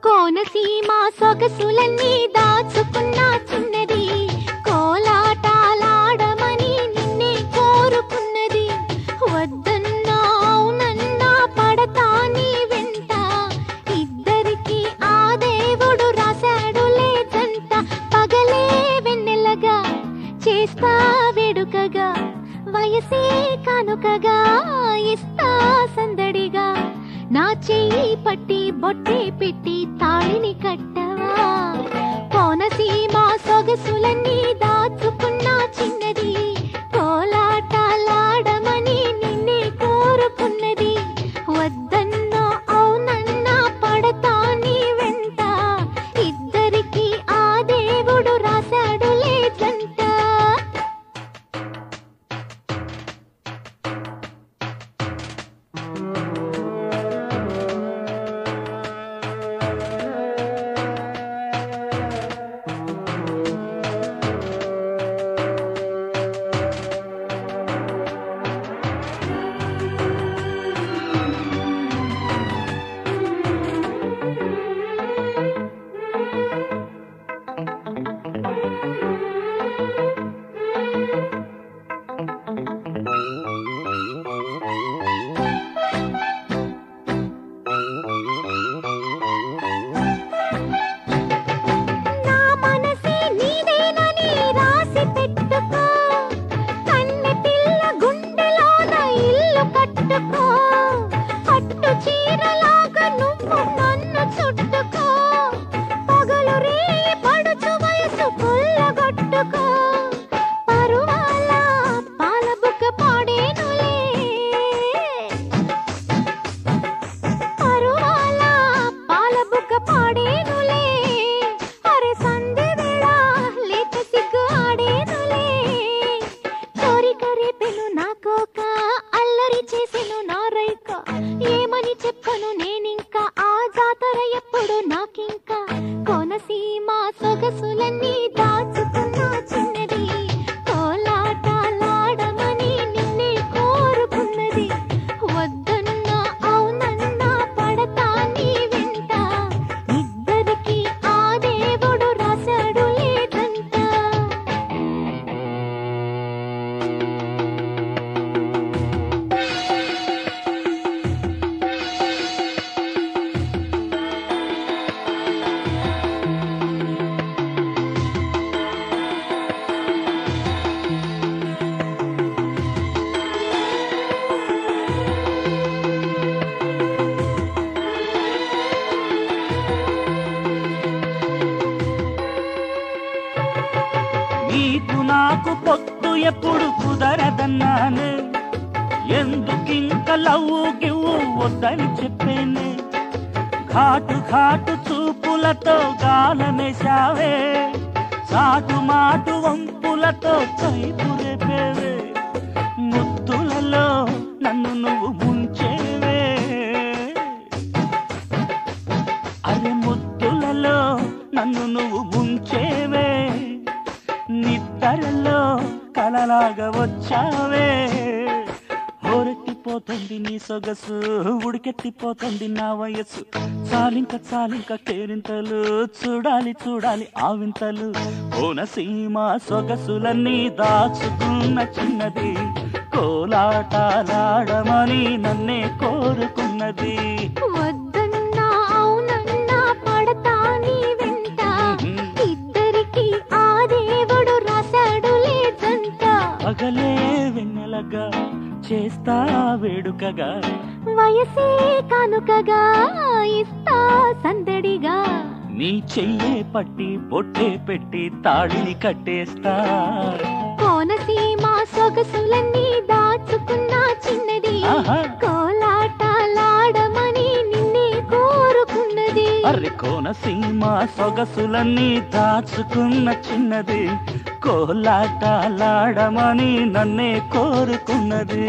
కోనసీమ సొగసులన్నీ దాచుకున్న చిన్నది, కోలాటాలాడమని నిన్నే కోరుకున్నది. వద్దన్నా అవునన్నా పడతా నీ వెంట, ఇద్దరికి ఆ దేవుడు రాశాడులే జంట. పగలే వెన్నెలగా చేస్తా వేడుకగా, వయసే కానుకగా ఇస్తా సందడిగా. నా చెయ్యి పట్టి బొట్టే పెట్టి తాళిని కట్టవా, కోనసీమ సొగసులన్నీ దాచుకున్న చిన్నది, కోలాటాలాడమని నిన్నే కోరుకున్నది. వద్దన్నా అవునన్నా పడతా నీ వెంట, ఇద్దరికి ఆ దేవుడు రాశాడులే జంట. పట్టు చీరలాగా నువ్వు నన్ను చుట్టుకో, పగలు రే పడుచు వయసు కొల్లగొట్టుకో. పరువాల పాల బుగ్గ పాడేనులే, పరువాల పాల బుగ్గ పాడేనులే. అరే సంధి వేళ లేత సిగ్గు ఆడేనులే. కోరిక రేపెను నాకోక అల్లరి చేసెను నా రైక, ఏమని చెప్పను నేనింకా ఆ జాతర ఎప్పుడు నాకింకా. కోనసీమ సొగసులన్నీ దాచుకున్న చిన్నది, కోలాటాలాడమని నిన్నే కోరుకున్నది. వద్దన్నా అవునన్నా పడతా నీ వెంట, ఇద్దరికి ఆ దేవుడు రాశాడు లేదంట. నీకు నాకు పొత్తు ఎప్పుడు కుదరదన్నానే, ఎందుకింక లవ్వు గివ్వు వద్దని చెప్పేనే. ఘాటు ఘాటు చూపులతో గాలమేశావే, సాటు మాటు వంపులతో కైపు రేపేవే. ముద్దులలో నన్ను నువ్వు ముంచేవే, అరే ముద్దులలో నన్ను నువ్వు ముంచేవే. నిద్దరలో కలలాగా వచ్చావే, హోరెత్తిపోతుంది నీ సొగసు, ఉడికెత్తిపోతుంది నా వయస్సు. చాలింక చాలింక కేరింతలు, చూడాలి చూడాలి ఆ వింతలు. కోనసీమ సొగసులన్నీ దాచుకున్న చిన్నది, కోలాటాలాడమని నన్నే కోరుకున్నది. వద్దన్నా అవునన్నా పడతా నీ వెంట, ఇద్దరికి ఆ దేవుడు రాశాడు లేదంట. పగలే వెన్నెలగా చేస్తా వేడుకగా, వయసే కానుకగా ఇస్తా సందడిగా. నీ చెయ్యే పట్టి బొట్టే పెట్టి తాళిని కట్టేస్తా. కోనసీమ సొగసులన్నీ దాచుకున్న చిన్నది, కోలాటాలాడమని నిన్నే కోరుకున్నది. అరే కోనసీమ సొగసులన్నీ దాచుకున్న చిన్నది, కోలాటాలాడమని నన్నే కోరుకున్నది.